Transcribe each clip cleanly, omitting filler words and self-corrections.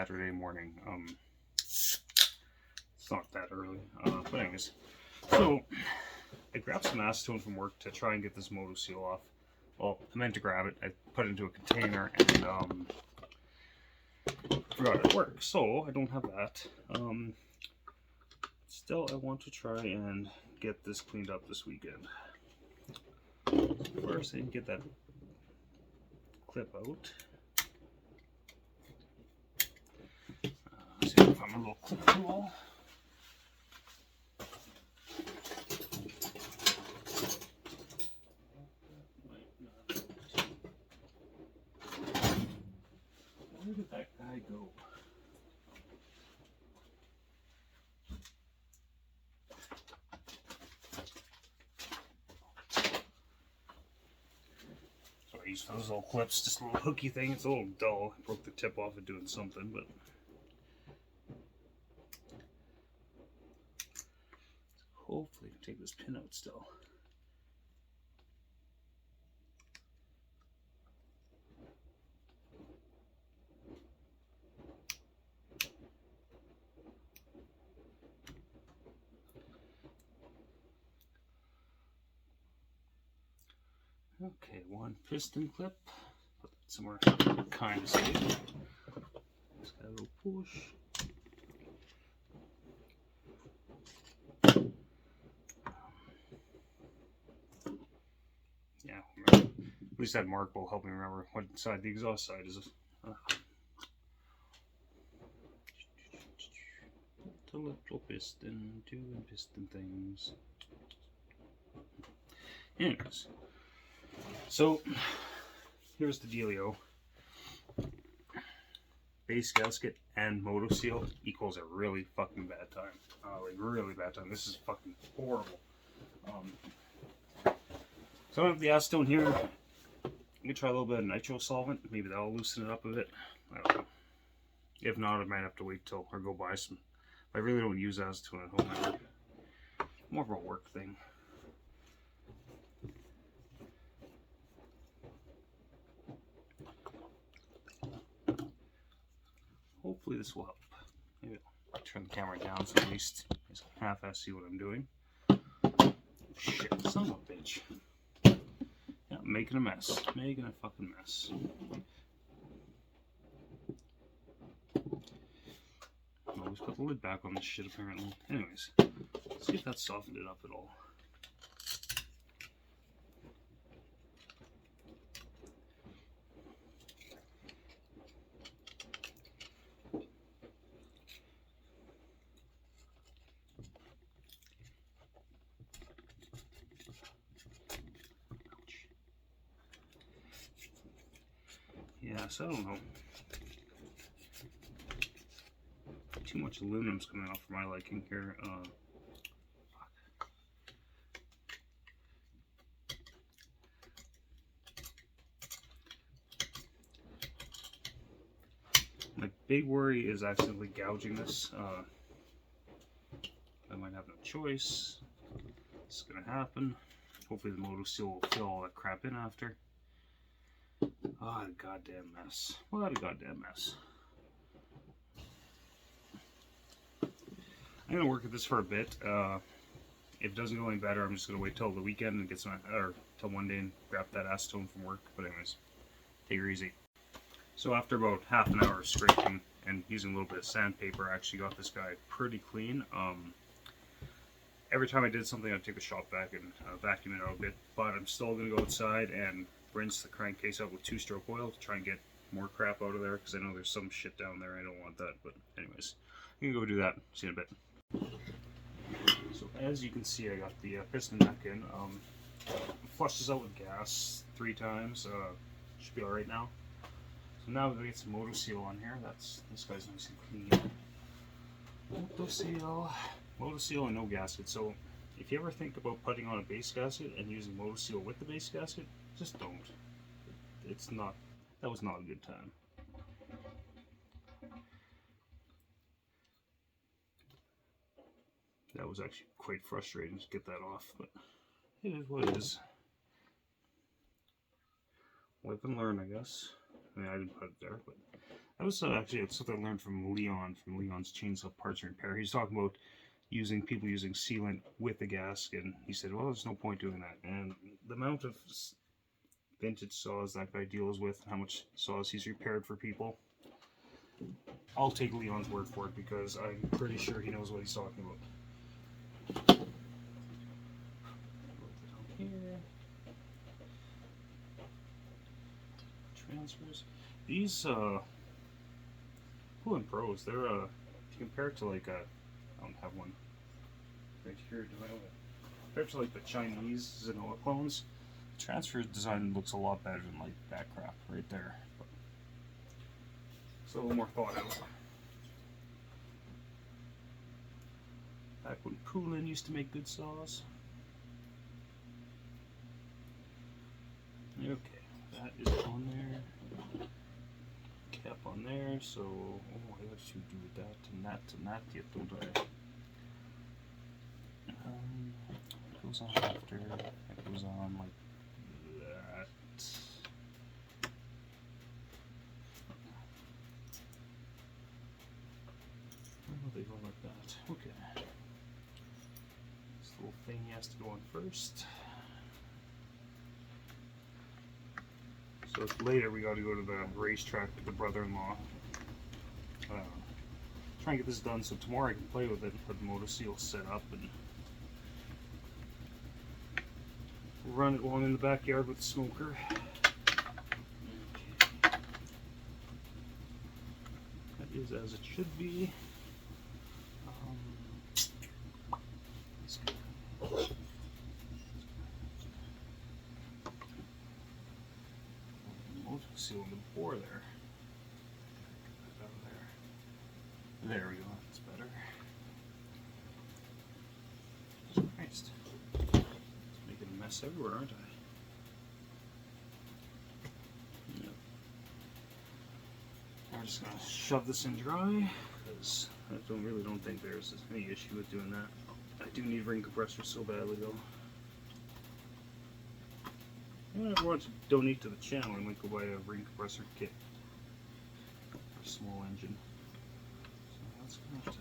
Saturday morning. It's not that early, but anyways. So I grabbed some acetone from work to try and get this motor seal off. Well, I meant to grab it. I put it into a container and forgot it worked. So I don't have that. Still, I want to try and get this cleaned up this weekend. First, I need to get that clip out. See if I can find my little clip tool. Where did that guy go? So I used those little clips, just a little hooky thing. It's a little dull. I broke the tip off of doing something, but hopefully I can take this pin out still. Okay, one piston clip. Put that somewhere kind of safe. Just gotta go push. Yeah, remember. At least that mark will help me remember what side the exhaust side is. The little piston, doing piston things. Anyways, so here's the dealio. Base gasket and motor seal equals a really fucking bad time. Like really bad time. This is fucking horrible. So I have the acetone here. I'm gonna try a little bit of nitro solvent. Maybe that'll loosen it up a bit. I don't know. If not, I might have to wait till or go buy some. I really don't use acetone at home ever. More of a work thing. Hopefully this will help. Maybe I'll turn the camera down so at least you guys can half-ass see what I'm doing. Shit, son of a bitch. Yeah, making a mess. Making a fucking mess. Always put the lid back on this shit apparently. Anyways, let's see if that softened it up at all. Yeah, so I don't know. Too much aluminum's coming off for my liking here. My big worry is accidentally gouging this. I might have no choice. It's gonna happen. Hopefully the motor seal will fill all that crap in after. Oh, a goddamn mess. What a goddamn mess. I'm gonna work at this for a bit. If it doesn't go any better, I'm just gonna wait till the weekend and get some, or till one day and grab that acetone from work. But anyways, take her easy. So after about half an hour of scraping and using a little bit of sandpaper, I actually got this guy pretty clean. Every time I did something, I'd take the shop vac and vacuum it out a bit. But I'm still gonna go outside and rinse the crankcase out with 2-stroke oil to try and get more crap out of there, because I know there's some shit down there. I don't want that. But anyways, I'm gonna go do that. See you in a bit. So as you can see, I got the piston back in. Flushed this out with gas 3 times. Should be all right now. So now we're gonna get some motor seal on here. This guy's nice and clean. Motor seal and no gasket. So if you ever think about putting on a base gasket and using motor seal with the base gasket, just don't. It's not. That was not a good time. That was actually quite frustrating to get that off, but it is what it is. Live and learn, I guess. I mean, I didn't put it there, but That was actually it's something I learned from Leon's Chainsaw Parts and Repair. He's talking about people using sealant with the gasket. And he said, well, there's no point doing that. And the amount of vintage saws that guy deals with, how much saws he's repaired for people, I'll take Leon's word for it because I'm pretty sure he knows what he's talking about. Here. Transfers. These Poulan Pros, they're compared to like I don't have one right here. Do I have it? Compared to like the Chinese Zenoa clones, the transfer design looks a lot better than like that crap right there. But it's a little more thought out. Back when Poulan used to make good saws. Okay, that is on there. Cap on there, so I got to do that and that yet, don't I? It goes on after. It goes on like that. Oh, they go like that. Okay. This little thing has to go on first. So later we got to go to the racetrack with the brother-in-law. Try and get this done so tomorrow I can play with it and put the motor seal set up and run it along in the backyard with the smoker. Okay. That is as it should be. Seal the bore there. Down there. There we go. That's better. Jesus Christ. It's making a mess everywhere, aren't I? Yep. We're just gonna shove this in dry because I really don't think there's any issue with doing that. I do need ring compressors so badly though. If I want to donate to the channel, I might go buy a ring compressor kit for a small engine. So that's going to have to.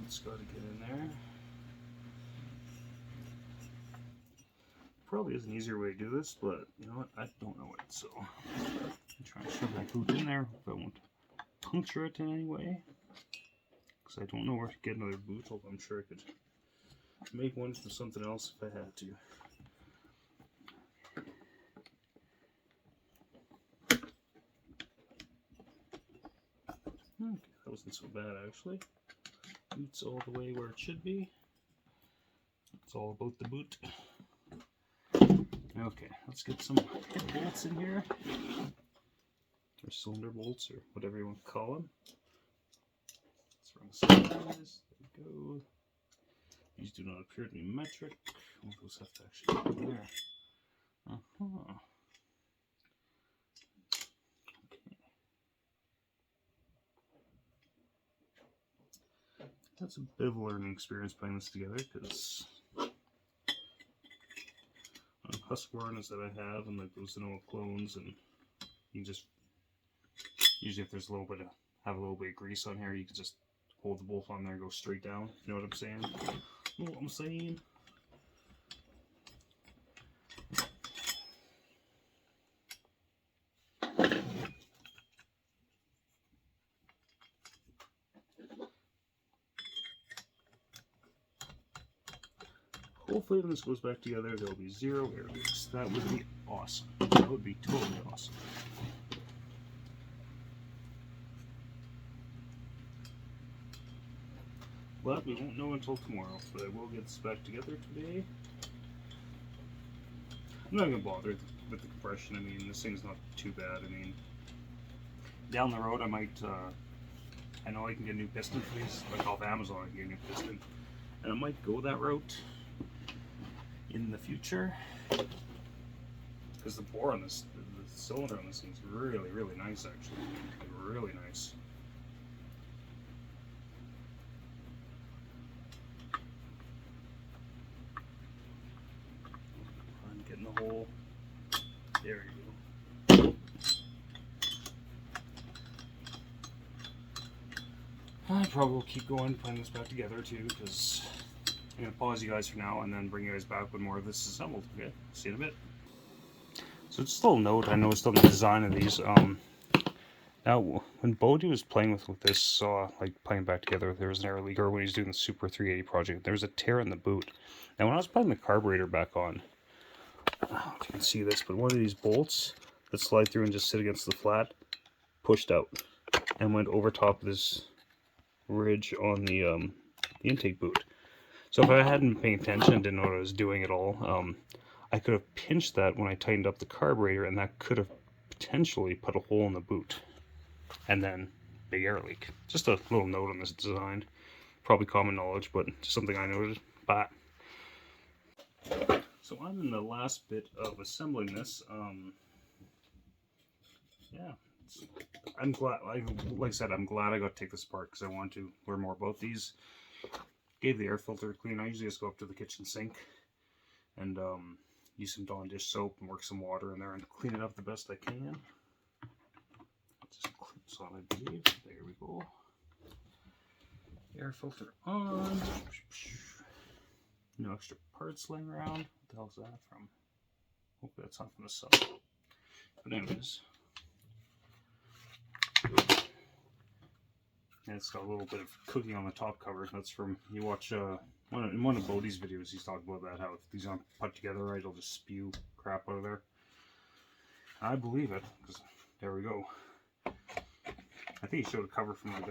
It's got to get in there. Probably is an easier way to do this, but you know what? I don't know it, so I'm trying to shove that boot in there if I won't puncture it in any way. Because I don't know where to get another boot, although I'm sure I could make one from something else if I had to. Okay, that wasn't so bad actually. Boot's all the way where it should be. It's all about the boot. Okay, let's get some bolts in here. Or cylinder bolts, or whatever you want to call them. Let's run the size. There we go. These do not appear to be metric. All those have to actually go there. Okay. That's a bit of a learning experience putting this together because Husqvarnas that I have and like those Zenoa clones, and you just usually if there's a little bit of grease on here, you can just hold the bolt on there and go straight down. You know what I'm saying? You know what I'm saying? Hopefully when this goes back together, there'll be 0 air leaks. That would be awesome. That would be totally awesome. But we won't know until tomorrow, but I will get this back together today. I'm not going to bother with the compression. I mean, this thing's not too bad. I mean, down the road I might, I know I can get a new piston for these, like off Amazon I can get a new piston. And I might go that route in the future. Because the bore on this, the cylinder on this thing's really, really nice actually. Like, really nice. hole. There you go. I probably will keep going, putting this back together too, because I'm going to pause you guys for now and then bring you guys back when more of this is assembled. Okay, see you in a bit. So just a little note I noticed on the design of these. Now, when Bodie was playing with this saw, like playing back together, there was an air leak, or when he was doing the Super 380 project, there was a tear in the boot. Now, when I was putting the carburetor back on, I don't know if you can see this, but one of these bolts that slide through and just sit against the flat pushed out and went over top of this ridge on the intake boot. So if I hadn't been paying attention and didn't know what I was doing at all, I could have pinched that when I tightened up the carburetor, and that could have potentially put a hole in the boot. And then big air leak. Just a little note on this design. Probably common knowledge, but just something I noted. But so I'm in the last bit of assembling this. Yeah, I'm glad. Like I said, I'm glad I got to take this apart because I want to learn more about these. Gave the air filter a clean. I usually just go up to the kitchen sink and use some Dawn dish soap and work some water in there and clean it up the best I can. Just clips on, I believe. There we go. Air filter on. No extra parts laying around. What the hell is that from? Hopefully that's not from the sub. But anyways. And it's got a little bit of cooking on the top cover. That's from, you watch in one of Bodie's videos, he's talked about that, how if these aren't put together right, it'll just spew crap out of there. I believe it, because there we go. I think he showed a cover from like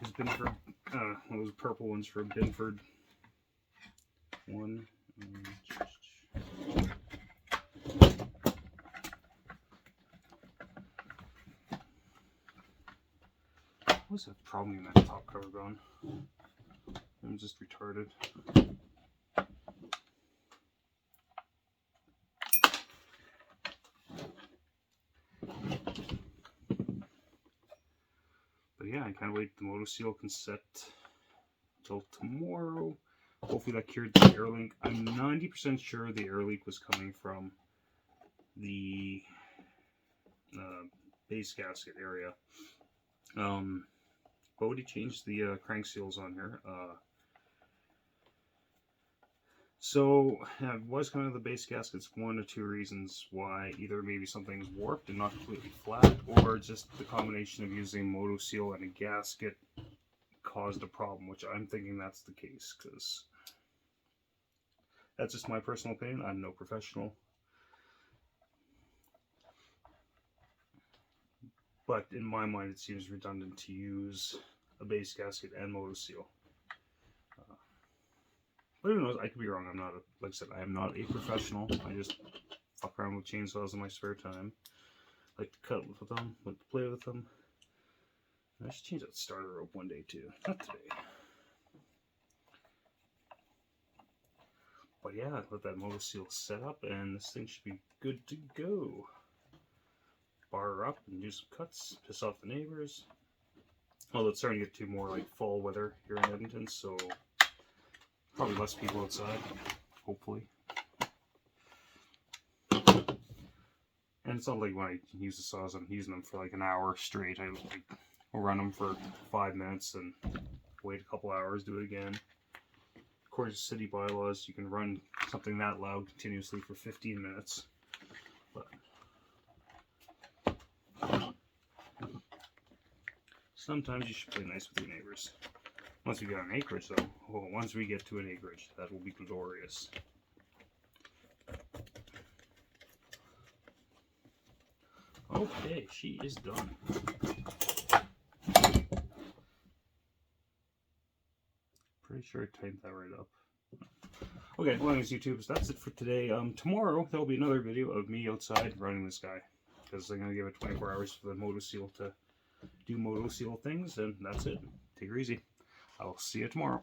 his Binford, one of those purple ones from Binford. One. What's that problem in that top cover gone? I'm just retarded. But yeah, I can't wait. The motor seal can set till tomorrow. Hopefully that cured the air leak. I'm 90% sure the air leak was coming from the base gasket area. Bodie changed the crank seals on here. So it was kind of the base gaskets. One or two reasons why: either maybe something's warped and not completely flat, or just the combination of using moto seal and a gasket caused a problem, which I'm thinking that's the case, because that's just my personal opinion. I'm no professional. But in my mind, it seems redundant to use a base gasket and moto seal. But who knows? I could be wrong. I'm not, like I said, I am not a professional. I just fuck around with chainsaws in my spare time. Like to cut with them, like to play with them. I should change that starter rope one day too. Not today. But yeah, let that motor seal set up, and this thing should be good to go. Bar her up and do some cuts, piss off the neighbors. Well, it's starting to get to more like fall weather here in Edmonton, so probably less people outside, hopefully. And it's not like when I use the saws, I'm using them for like an hour straight. I'll run them for 5 minutes and wait a couple hours, do it again. According to city bylaws, you can run something that loud continuously for 15 minutes. But sometimes you should play nice with your neighbors. Once we get an acreage, though, well, once we get to an acreage, that will be glorious. Okay, she is done. Pretty sure I tightened that right up. Okay, well, anyways, YouTubers, that's it for today. Tomorrow, there'll be another video of me outside running this guy, because I'm going to give it 24 hours for the moto seal to do moto seal things, and that's it. Take her easy. I'll see you tomorrow.